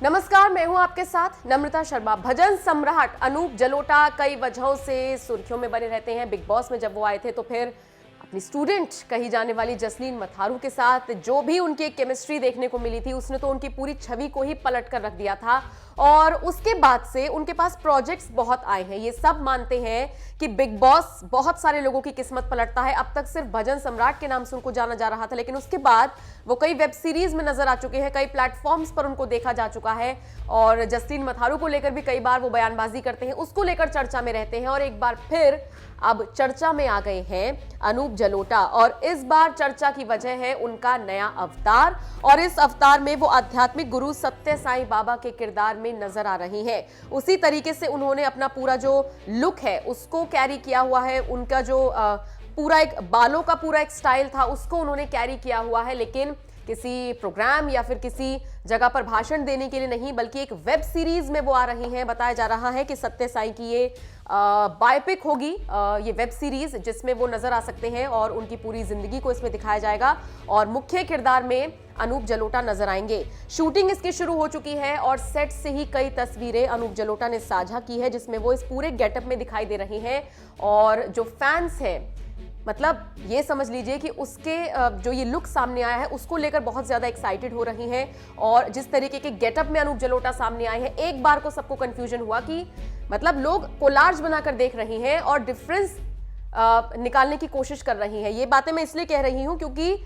नमस्कार, मैं हूं आपके साथ नम्रता शर्मा। भजन सम्राट अनूप जलोटा कई वजहों से सुर्खियों में बने रहते हैं। बिग बॉस में जब वो आए थे तो फिर अपनी स्टूडेंट कही जाने वाली जसलीन मथारू के साथ जो भी उनकी एक केमिस्ट्री देखने को मिली थी, उसने तो उनकी पूरी छवि को ही पलट कर रख दिया था। और उसके बाद से उनके पास प्रोजेक्ट्स बहुत आए हैं। ये सब मानते हैं कि बिग बॉस बहुत सारे लोगों की किस्मत पलटता है। अब तक सिर्फ भजन सम्राट के नाम से उनको जाना जा रहा था, लेकिन उसके बाद वो कई वेब सीरीज में नजर आ चुके हैं, कई प्लेटफॉर्म्स पर उनको देखा जा चुका है। और जसलीन मथारू को लेकर भी कई बार वो बयानबाजी करते हैं, उसको लेकर चर्चा में रहते हैं। और एक बार फिर अब चर्चा में आ गए हैं अनूप जलोटा, और इस बार चर्चा की वजह है उनका नया अवतार। और इस अवतार में वो आध्यात्मिक गुरु सत्य साईं बाबा के किरदार में नजर आ रही हैं। उसी तरीके से उन्होंने अपना पूरा जो लुक है उसको कैरी किया हुआ है। उनका जो पूरा एक बालों का पूरा एक स्टाइल था उसको उन्होंने कैरी किया हुआ है, लेकिन किसी प्रोग्राम या फिर किसी जगह पर भाषण देने के लिए नहीं, बल्कि एक वेब सीरीज में वो आ रही हैं। बताया जा रहा है कि सत्य साईं की ये बायोपिक होगी, ये वेब सीरीज जिसमें वो नजर आ सकते हैं और उनकी पूरी जिंदगी को इसमें दिखाया जाएगा। और मुख्य किरदार में अनूप जलोटा नजर आएंगे। शूटिंग इसकी शुरू हो चुकी है और सेट से ही कई तस्वीरें अनूप जलोटा ने साझा की है, जिसमें वो इस पूरे गेटअप में दिखाई दे रही हैं। और जो फैंस हैं, मतलब ये समझ लीजिए कि उसके जो ये लुक सामने आया है उसको लेकर बहुत ज्यादा एक्साइटेड हो रही हैं। और जिस तरीके के गेटअप में अनूप जलोटा सामने आए हैं, एक बार को सबको कंफ्यूजन हुआ कि मतलब लोग कोलाज बनाकर देख रही हैं और डिफरेंस निकालने की कोशिश कर रही हैं। ये बातें मैं इसलिए कह रही हूं क्योंकि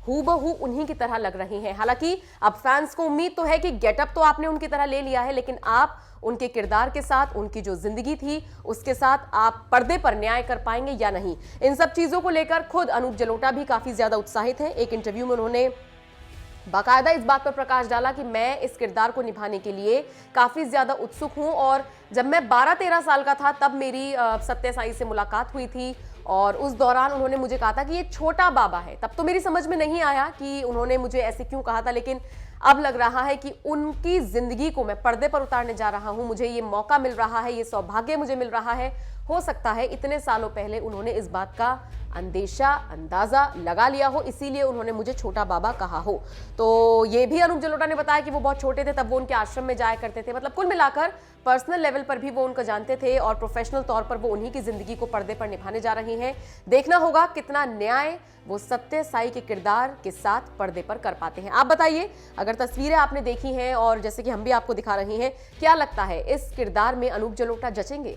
हूबहू उन्हीं की तरह लग रही हैं। हालांकि अब फैंस को उम्मीद तो है कि गेटअप तो आपने उनकी तरह ले लिया है, लेकिन आप उनके किरदार के साथ, उनकी जो जिंदगी थी उसके साथ आप पर्दे पर न्याय कर पाएंगे या नहीं। इन सब चीजों को लेकर खुद अनूप जलोटा भी काफी ज्यादा उत्साहित हैं। एक इंटरव्यू में उन्होंने बाकायदा इस बात पर प्रकाश डाला कि मैं इस किरदार को निभाने के लिए काफी ज्यादा उत्सुक हूं। और जब मैं 12-13 साल का था तब मेरी सत्य साईं से मुलाकात हुई थी, और उस दौरान उन्होंने मुझे कहा था कि ये छोटा बाबा है। तब तो मेरी समझ में नहीं आया कि उन्होंने मुझे ऐसे क्यों कहा था, लेकिन अब लग रहा है कि उनकी जिंदगी को मैं पर्दे पर उतारने जा रहा हूं। मुझे ये मौका मिल रहा है, ये सौभाग्य मुझे मिल रहा है। हो सकता है इतने सालों पहले उन्होंने इस बात का अंदाजा लगा लिया हो, इसीलिए उन्होंने मुझे छोटा बाबा कहा हो। तो ये भी अनूप जलोटा ने बताया कि वो बहुत छोटे थे तब वो उनके आश्रम में जाया करते थे। मतलब कुल मिलाकर पर्सनल लेवल पर भी वो उनको जानते थे और प्रोफेशनल तौर पर वो उन्हीं की जिंदगी को पर्दे पर निभाने जा रही हैं। देखना होगा कितना न्याय वो सत्य साईं के किरदार के साथ पर्दे पर कर पाते हैं। आप बताइए, अगर तस्वीरें आपने देखी हैं और जैसे कि हम भी आपको दिखा रही हैं, क्या लगता है इस किरदार में अनूप जलोटा जचेंगे?